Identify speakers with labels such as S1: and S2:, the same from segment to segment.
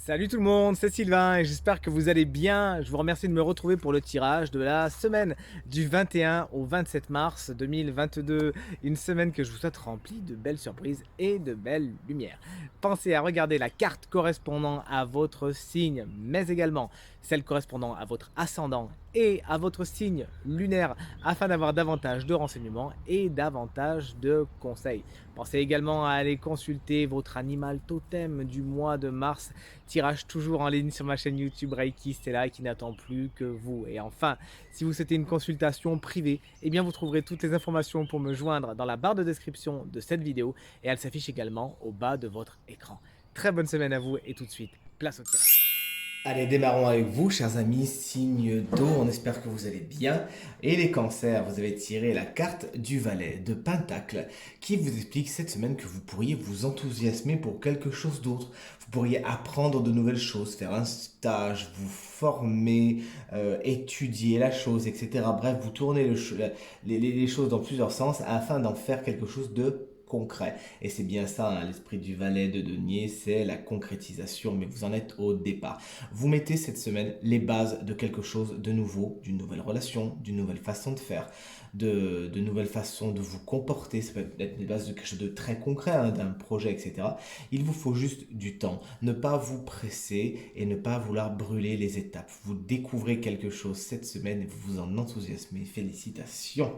S1: Salut tout le monde, c'est Sylvain et j'espère que vous allez bien. Je vous remercie de me retrouver pour le tirage de la semaine du 21 au 27 mars 2022. Une semaine que je vous souhaite remplie de belles surprises et de belles lumières. Pensez à regarder la carte correspondant à votre signe, mais également celle correspondant à votre ascendant et à votre signe lunaire afin d'avoir davantage de renseignements et davantage de conseils. Pensez également à aller consulter votre animal totem du mois de mars. Tirage toujours en ligne sur ma chaîne YouTube Reiki Stella qui n'attend plus que vous. Et enfin, si vous souhaitez une consultation privée, eh bien vous trouverez toutes les informations pour me joindre dans la barre de description de cette vidéo et elle s'affiche également au bas de votre écran. Très bonne semaine à vous et tout de suite, place au tirage. Allez, démarrons avec vous, chers amis, signe d'eau, on espère que vous allez bien. Et les cancers, vous avez tiré la carte du valet de Pentacle, qui vous explique cette semaine que vous pourriez vous enthousiasmer pour quelque chose d'autre. Vous pourriez apprendre de nouvelles choses, faire un stage, vous former, étudier la chose, etc. Bref, vous tournez les choses dans plusieurs sens afin d'en faire quelque chose de concret. Et c'est bien ça, hein, l'esprit du valet de denier, c'est la concrétisation, mais vous en êtes au départ. Vous mettez cette semaine les bases de quelque chose de nouveau, d'une nouvelle relation, d'une nouvelle façon de faire, de nouvelles façons de vous comporter. Ça peut être les bases de quelque chose de très concret, hein, d'un projet, etc. Il vous faut juste du temps. Ne pas vous presser et ne pas vouloir brûler les étapes. Vous découvrez quelque chose cette semaine et vous vous en enthousiasmez. Félicitations.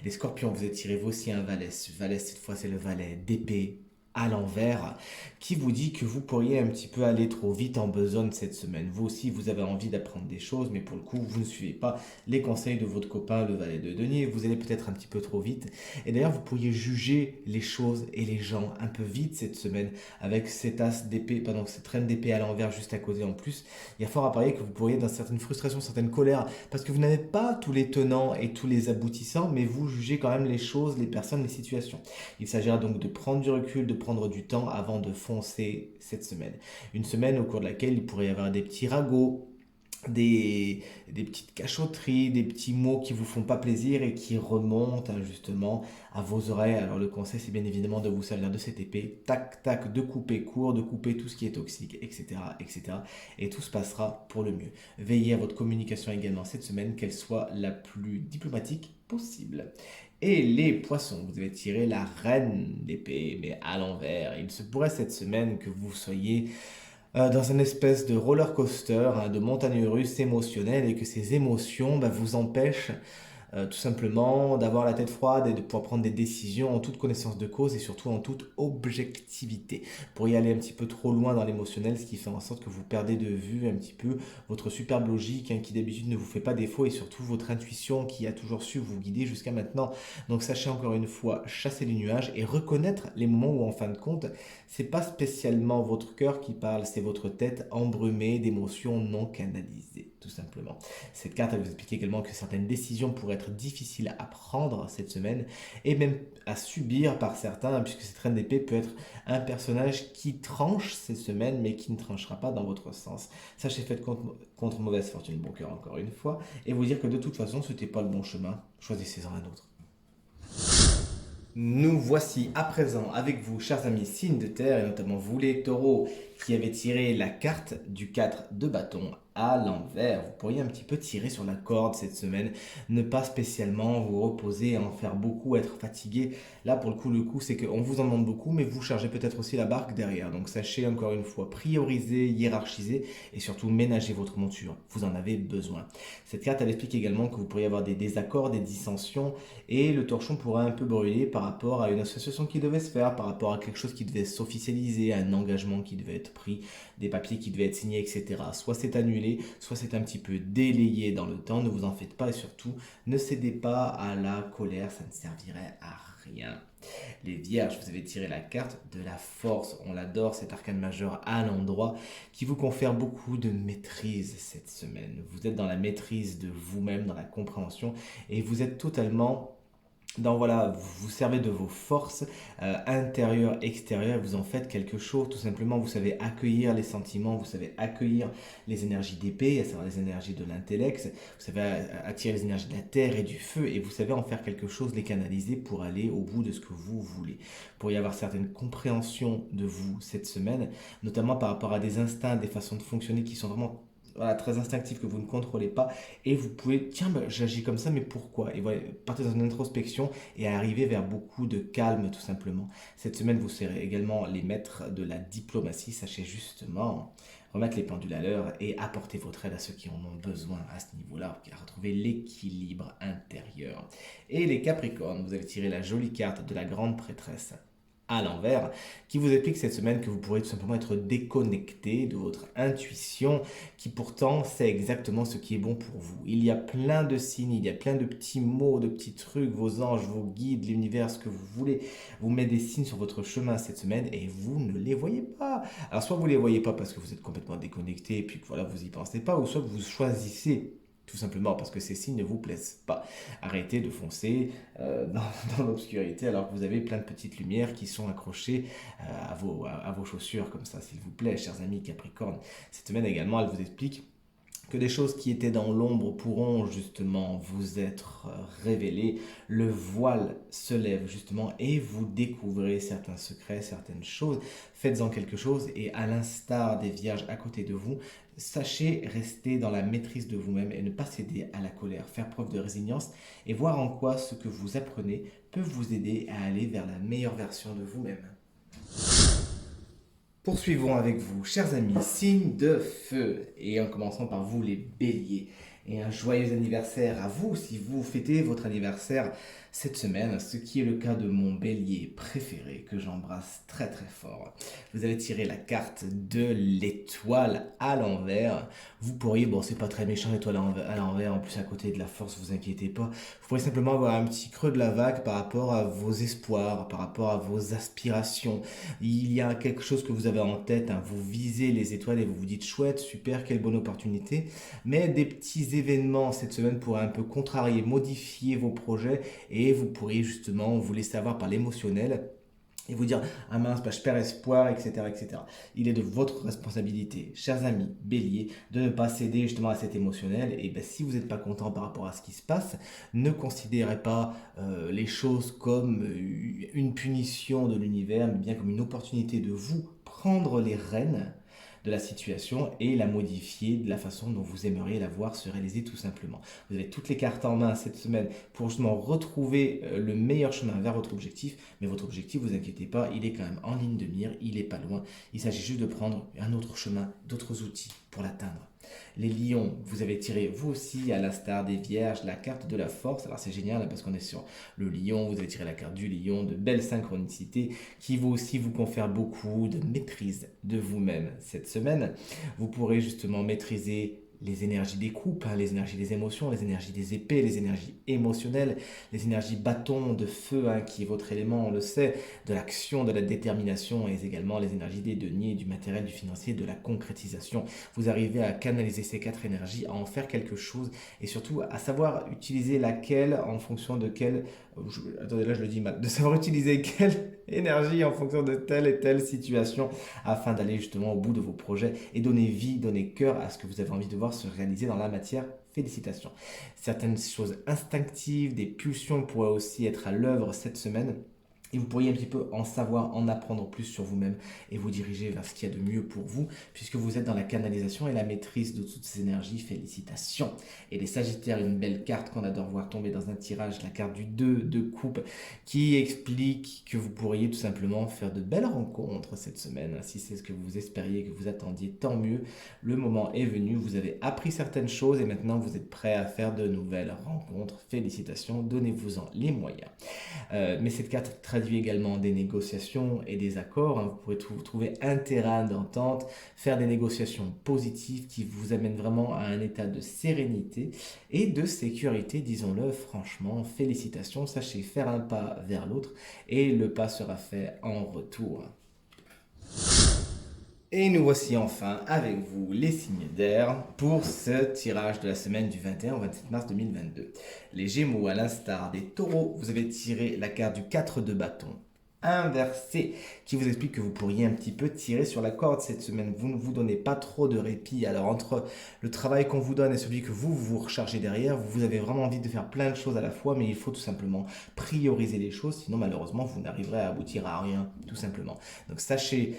S1: Les scorpions, vous étirez vous aussi un valet. Ce valet, cette fois, c'est le valet d'épée à l'envers, qui vous dit que vous pourriez un petit peu aller trop vite en besogne cette semaine. Vous aussi, vous avez envie d'apprendre des choses, mais pour le coup, vous ne suivez pas les conseils de votre copain, le valet de denier. Vous allez peut-être un petit peu trop vite. Et d'ailleurs, vous pourriez juger les choses et les gens un peu vite cette semaine avec cet as d'épée, pardon, cette reine d'épée à l'envers juste à côté en plus. Il y a fort à parier que vous pourriez, dans certaines frustrations, certaines colères, parce que vous n'avez pas tous les tenants et tous les aboutissants, mais vous jugez quand même les choses, les personnes, les situations. Il s'agira donc de prendre du recul, de prendre du temps avant de foncer cette semaine. Une semaine au cours de laquelle il pourrait y avoir des petits ragots, des petites cachotteries, des petits mots qui vous font pas plaisir et qui remontent, hein, justement à vos oreilles. Alors le conseil, c'est bien évidemment de vous servir de cette épée, tac tac, de couper court, de couper tout ce qui est toxique, etc., etc. Et tout se passera pour le mieux. Veillez à votre communication également cette semaine, qu'elle soit la plus diplomatique possible. Et les poissons, vous avez tiré la reine d'épée, mais à l'envers. Il se pourrait cette semaine que vous soyez dans une espèce de roller coaster, hein, de montagne russe émotionnelle et que ces émotions vous empêchent tout simplement d'avoir la tête froide et de pouvoir prendre des décisions en toute connaissance de cause et surtout en toute objectivité. Pour y aller un petit peu trop loin dans l'émotionnel, ce qui fait en sorte que vous perdez de vue un petit peu votre superbe logique, hein, qui d'habitude ne vous fait pas défaut, et surtout votre intuition qui a toujours su vous guider jusqu'à maintenant. Donc sachez encore une fois chasser les nuages et reconnaître les moments où en fin de compte, c'est pas spécialement votre cœur qui parle, c'est votre tête embrumée d'émotions non canalisées, tout simplement. Cette carte, elle vous explique également que certaines décisions pourraient être difficiles à prendre cette semaine et même à subir par certains, puisque cette reine d'épée peut être un personnage qui tranche cette semaine, mais qui ne tranchera pas dans votre sens. Sachez faites contre mauvaise fortune, bon cœur, encore une fois, et vous dire que de toute façon, ce n'était pas le bon chemin. Choisissez-en un autre. Nous voici à présent avec vous, chers amis signes de terre, et notamment vous les taureaux, qui avez tiré la carte du 4 de bâton à l'envers. Vous pourriez un petit peu tirer sur la corde cette semaine, ne pas spécialement vous reposer, en faire beaucoup, être fatigué. Là, pour le coup, c'est qu'on vous en demande beaucoup, mais vous chargez peut-être aussi la barque derrière. Donc sachez encore une fois, prioriser, hiérarchiser et surtout ménager votre monture. Vous en avez besoin. Cette carte, elle explique également que vous pourriez avoir des désaccords, des dissensions, et le torchon pourrait un peu brûler par rapport à une association qui devait se faire, par rapport à quelque chose qui devait s'officialiser, à un engagement qui devait être pris, des papiers qui devaient être signés, etc. Soit c'est annulé, soit c'est un petit peu délayé dans le temps, ne vous en faites pas et surtout ne cédez pas à la colère, ça ne servirait à rien. Les vierges, vous avez tiré la carte de la force, on l'adore, cet arcane majeur à l'endroit qui vous confère beaucoup de maîtrise cette semaine. Vous êtes dans la maîtrise de vous-même, dans la compréhension et vous êtes totalement
S2: Voilà, vous vous servez de vos forces intérieures, extérieures, vous en faites quelque chose, tout simplement, vous savez accueillir les sentiments, vous savez accueillir les énergies d'épée, à savoir les énergies de l'intellect, vous savez attirer les énergies de la terre et du feu, et vous savez en faire quelque chose, les canaliser pour aller au bout de ce que vous voulez. Pour y avoir certaines compréhensions de vous cette semaine, notamment par rapport à des instincts, des façons de fonctionner qui sont vraiment voilà, très instinctives que vous ne contrôlez pas, et vous pouvez, tiens, bah, j'agis comme ça, mais pourquoi? Et voilà, partez dans une introspection et arriver vers beaucoup de calme, tout simplement. Cette semaine, vous serez également les maîtres de la diplomatie. Sachez justement remettre les pendules à l'heure et apporter votre aide à ceux qui en ont besoin à ce niveau-là, à retrouver l'équilibre intérieur. Et les Capricornes, vous avez tiré la jolie carte de la grande prêtresse à l'envers, qui vous explique cette semaine que vous pourrez tout simplement être déconnecté de votre intuition, qui pourtant sait exactement ce qui est bon pour vous. Il y a plein de signes, il y a plein de petits mots, de petits trucs, vos anges, vos guides, l'univers, ce que vous voulez, vous met des signes sur votre chemin cette semaine et vous ne les voyez pas. Alors soit vous ne les voyez pas parce que vous êtes complètement déconnecté et puis que voilà, vous y pensez pas, ou soit vous choisissez tout simplement parce que ces signes ne vous plaisent pas. Arrêtez de foncer dans l'obscurité alors que vous avez plein de petites lumières qui sont accrochées à vos chaussures comme ça, s'il vous plaît, chers amis Capricorne. Cette semaine également, elle vous explique que des choses qui étaient dans l'ombre pourront justement vous être révélées. Le voile se lève justement et vous découvrez certains secrets, certaines choses. Faites-en quelque chose et à l'instar des vierges à côté de vous, sachez rester dans la maîtrise de vous-même et ne pas céder à la colère. Faire preuve de résilience et voir en quoi ce que vous apprenez peut vous aider à aller vers la meilleure version de vous-même. Poursuivons avec vous, chers amis, signes de feu, et en commençant par vous les béliers. Et un joyeux anniversaire à vous si vous fêtez votre anniversaire cette semaine, ce qui est le cas de mon bélier préféré que j'embrasse très très fort. Vous allez tirer la carte de l'étoile à l'envers. Vous pourriez, bon c'est pas très méchant l'étoile à l'envers, en plus à côté de la force, vous inquiétez pas. Vous pourriez simplement avoir un petit creux de la vague par rapport à vos espoirs, par rapport à vos aspirations. Il y a quelque chose que vous avez en tête, hein, vous visez les étoiles et vous vous dites chouette, super, quelle bonne opportunité. Mais des petits événements cette semaine pourraient un peu contrarier, modifier vos projets et vous pourriez justement vous laisser avoir par l'émotionnel et vous dire ah mince bah, je perds espoir etc. Il est de votre responsabilité chers amis bélier de ne pas céder justement à cet émotionnel et ben, si vous n'êtes pas content par rapport à ce qui se passe ne considérez pas les choses comme une punition de l'univers mais bien comme une opportunité de vous prendre les rênes de la situation et la modifier de la façon dont vous aimeriez la voir se réaliser tout simplement. Vous avez toutes les cartes en main cette semaine pour justement retrouver le meilleur chemin vers votre objectif, mais votre objectif, vous inquiétez pas, il est quand même en ligne de mire, il est pas loin. Il s'agit juste de prendre un autre chemin, d'autres outils pour l'atteindre. Les lions, vous avez tiré vous aussi à l'instar des vierges la carte de la force. Alors c'est génial parce qu'on est sur le lion, vous avez tiré la carte du lion, de belle synchronicité qui vous aussi vous confère beaucoup de maîtrise de vous-même cette semaine. Vous pourrez justement maîtriser les énergies des coupes, hein, les énergies des émotions, les énergies des épées, les énergies émotionnelles, les énergies bâton de feu, hein, qui est votre élément, on le sait, de l'action, de la détermination, et également les énergies des deniers, du matériel, du financier, de la concrétisation. Vous arrivez à canaliser ces quatre énergies, à en faire quelque chose, et surtout à savoir utiliser laquelle en fonction de quelle... attendez, là je le dis mal. De savoir utiliser quelle énergie en fonction de telle et telle situation, afin d'aller justement au bout de vos projets, et donner vie, donner cœur à ce que vous avez envie de voir se réaliser dans la matière. Félicitations. Certaines choses instinctives, des pulsions pourraient aussi être à l'œuvre cette semaine. Et vous pourriez un petit peu en savoir, en apprendre plus sur vous-même et vous diriger vers ce qu'il y a de mieux pour vous, puisque vous êtes dans la canalisation et la maîtrise de toutes ces énergies. Félicitations. Et les Sagittaires, une belle carte qu'on adore voir tomber dans un tirage, la carte du 2 de coupe, qui explique que vous pourriez tout simplement faire de belles rencontres cette semaine. Si c'est ce que vous espériez, que vous attendiez, tant mieux. Le moment est venu, vous avez appris certaines choses et maintenant vous êtes prêt à faire de nouvelles rencontres. Félicitations, donnez-vous-en les moyens. Mais cette carte traduit également des négociations et des accords. Hein. Vous pourrez trouver un terrain d'entente, faire des négociations positives qui vous amènent vraiment à un état de sérénité et de sécurité, disons-le franchement. Félicitations, sachez faire un pas vers l'autre et le pas sera fait en retour. Et nous voici enfin avec vous les signes d'air pour ce tirage de la semaine du 21 au 27 mars 2022. Les Gémeaux, à l'instar des Taureaux, vous avez tiré la carte du 4 de bâton inversé qui vous explique que vous pourriez un petit peu tirer sur la corde cette semaine. Vous ne vous donnez pas trop de répit. Alors entre le travail qu'on vous donne et celui que vous rechargez derrière, vous avez vraiment envie de faire plein de choses à la fois, mais il faut tout simplement prioriser les choses, sinon malheureusement vous n'arriverez à aboutir à rien, tout simplement. Donc sachez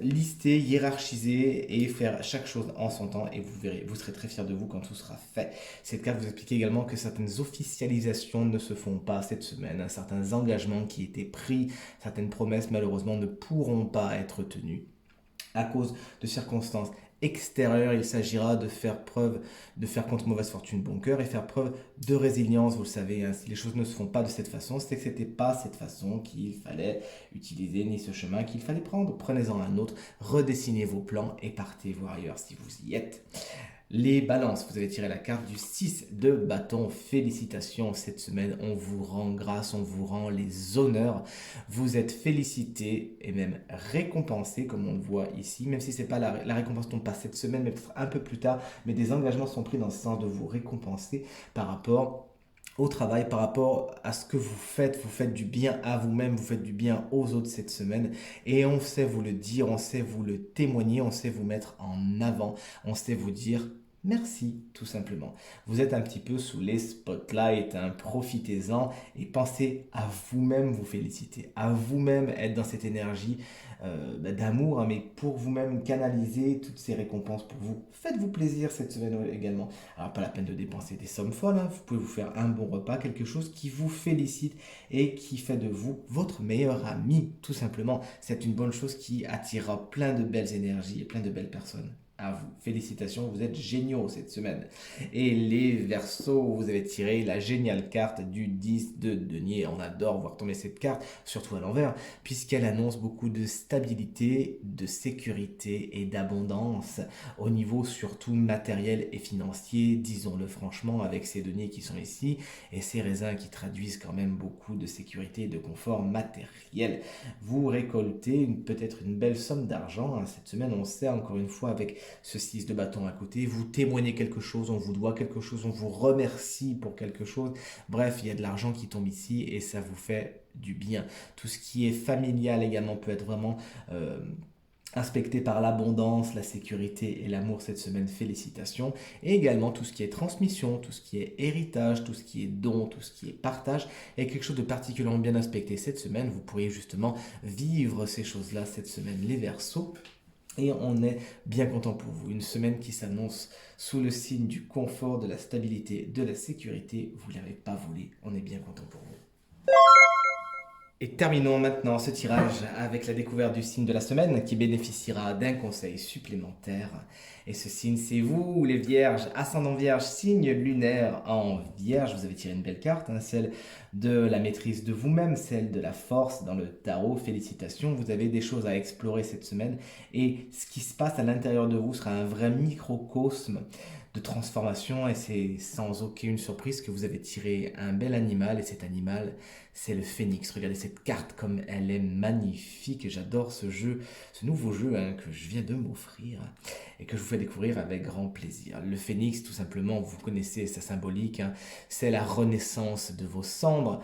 S2: lister, hiérarchiser et faire chaque chose en son temps et vous verrez, vous serez très fiers de vous quand tout sera fait. Cette carte vous explique également que certaines officialisations ne se font pas cette semaine, certains engagements qui étaient pris, certaines promesses malheureusement ne pourront pas être tenues à cause de circonstances extérieures. Il s'agira de faire preuve, de faire contre mauvaise fortune bon cœur et faire preuve de résilience. Vous le savez, hein, si les choses ne se font pas de cette façon, c'est que ce n'était pas cette façon qu'il fallait utiliser, ni ce chemin qu'il fallait prendre. Prenez-en un autre, redessinez vos plans et partez voir ailleurs si vous y êtes. Les balances, vous avez tiré la carte du 6 de bâton. Félicitations, cette semaine, on vous rend grâce, on vous rend les honneurs. Vous êtes félicités et même récompensés, comme on le voit ici, même si c'est pas la récompense tombe pas cette semaine, mais peut-être un peu plus tard, mais des engagements sont pris dans le sens de vous récompenser par rapport au travail, par rapport à ce que vous faites du bien à vous-même, vous faites du bien aux autres cette semaine et on sait vous le dire, on sait vous le témoigner, on sait vous mettre en avant, on sait vous dire merci tout simplement. Vous êtes un petit peu sous les spotlights, hein, profitez-en et pensez à vous-même vous féliciter, à vous-même être dans cette énergie d'amour, hein, mais pour vous-même canaliser toutes ces récompenses pour vous. Faites-vous plaisir cette semaine également. Alors pas la peine de dépenser des sommes folles, hein. Vous pouvez vous faire un bon repas, quelque chose qui vous félicite et qui fait de vous votre meilleur ami, tout simplement. C'est une bonne chose qui attirera plein de belles énergies et plein de belles personnes. À vous. Félicitations, vous êtes géniaux cette semaine. Et les Verseaux, vous avez tiré la géniale carte du 10 de denier. On adore voir tomber cette carte, surtout à l'envers, puisqu'elle annonce beaucoup de stabilité, de sécurité et d'abondance au niveau surtout matériel et financier, disons-le franchement, avec ces deniers qui sont ici et ces raisins qui traduisent quand même beaucoup de sécurité et de confort matériel. Vous récoltez peut-être une belle somme d'argent, hein. Cette semaine, on sait encore une fois avec ce 6 de bâton à côté, vous témoignez quelque chose, on vous doit quelque chose, on vous remercie pour quelque chose. Bref, il y a de l'argent qui tombe ici et ça vous fait du bien. Tout ce qui est familial également peut être vraiment inspecté par l'abondance, la sécurité et l'amour cette semaine. Félicitations. Et également tout ce qui est transmission, tout ce qui est héritage, tout ce qui est don, tout ce qui est partage est quelque chose de particulièrement bien inspecté cette semaine. Vous pourriez justement vivre ces choses-là cette semaine, les Verseaux. Et on est bien content pour vous. Une semaine qui s'annonce sous le signe du confort, de la stabilité, de la sécurité. Vous ne l'avez pas volé. On est bien content pour vous. Et terminons maintenant ce tirage avec la découverte du signe de la semaine qui bénéficiera d'un conseil supplémentaire. Et ce signe, c'est vous, les Vierges, ascendant Vierge, signe lunaire en Vierge. Vous avez tiré une belle carte, hein, celle de la maîtrise de vous-même, celle de la force dans le tarot. Félicitations, vous avez des choses à explorer cette semaine. Et ce qui se passe à l'intérieur de vous sera un vrai microcosme de transformation et c'est sans aucune surprise que vous avez tiré un bel animal et cet animal c'est le phénix. Regardez cette carte comme elle est magnifique, j'adore ce jeu, ce nouveau jeu, hein, que je viens de m'offrir et que je vous fais découvrir avec grand plaisir. Le phénix, tout simplement, vous connaissez sa symbolique, hein, c'est la renaissance de vos cendres.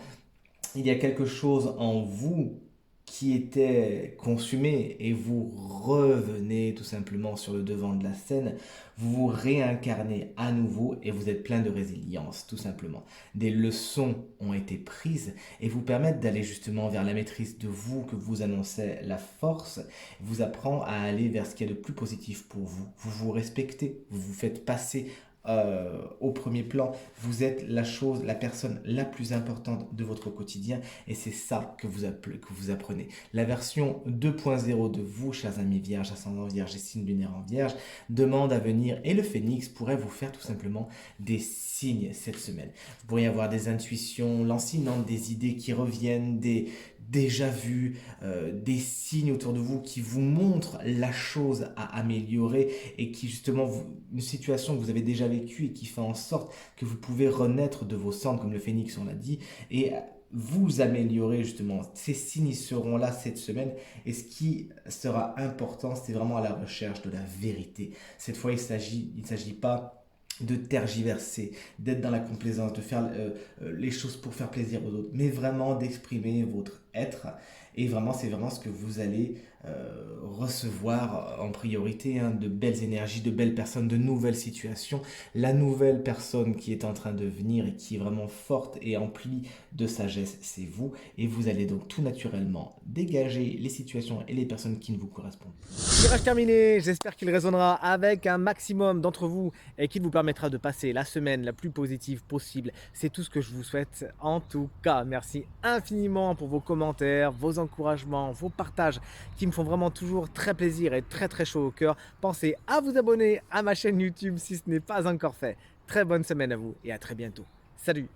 S2: Il y a quelque chose en vous qui était consumé et vous revenez tout simplement sur le devant de la scène, vous vous réincarnez à nouveau et vous êtes plein de résilience tout simplement. Des leçons ont été prises et vous permettent d'aller justement vers la maîtrise de vous que vous annoncez la force, vous apprend à aller vers ce qui est de plus positif pour vous. Vous vous respectez, vous vous faites passer au premier plan, vous êtes la chose, la personne la plus importante de votre quotidien et c'est ça que vous apprenez. La version 2.0 de vous, chers amis vierges, ascendant vierge et signe lunaire en vierge, demande à venir et le phénix pourrait vous faire tout simplement des signes cette semaine. Vous pourriez avoir des intuitions lancinantes, des idées qui reviennent, des déjà vus, des signes autour de vous qui vous montrent la chose à améliorer et qui justement, une situation que vous avez déjà vécue et qui fait en sorte que vous pouvez renaître de vos cendres, comme le phénix on l'a dit, et vous améliorer justement. Ces signes ils seront là cette semaine et ce qui sera important, c'est vraiment à la recherche de la vérité. Cette fois, il s'agit pas de tergiverser, d'être dans la complaisance, de faire les choses pour faire plaisir aux autres, mais vraiment d'exprimer votre être. Et vraiment, c'est vraiment ce que vous allez recevoir en priorité, hein, de belles énergies, de belles personnes, de nouvelles situations. La nouvelle personne qui est en train de venir et qui est vraiment forte et emplie de sagesse, c'est vous. Et vous allez donc tout naturellement dégager les situations et les personnes qui ne vous correspondent.
S1: Tirage terminé, j'espère qu'il résonnera avec un maximum d'entre vous et qu'il vous permettra de passer la semaine la plus positive possible. C'est tout ce que je vous souhaite en tout cas. Merci infiniment pour vos commentaires, vos encouragements, vos partages qui me font vraiment toujours très plaisir et très très chaud au cœur. Pensez à vous abonner à ma chaîne YouTube si ce n'est pas encore fait. Très bonne semaine à vous et à très bientôt. Salut!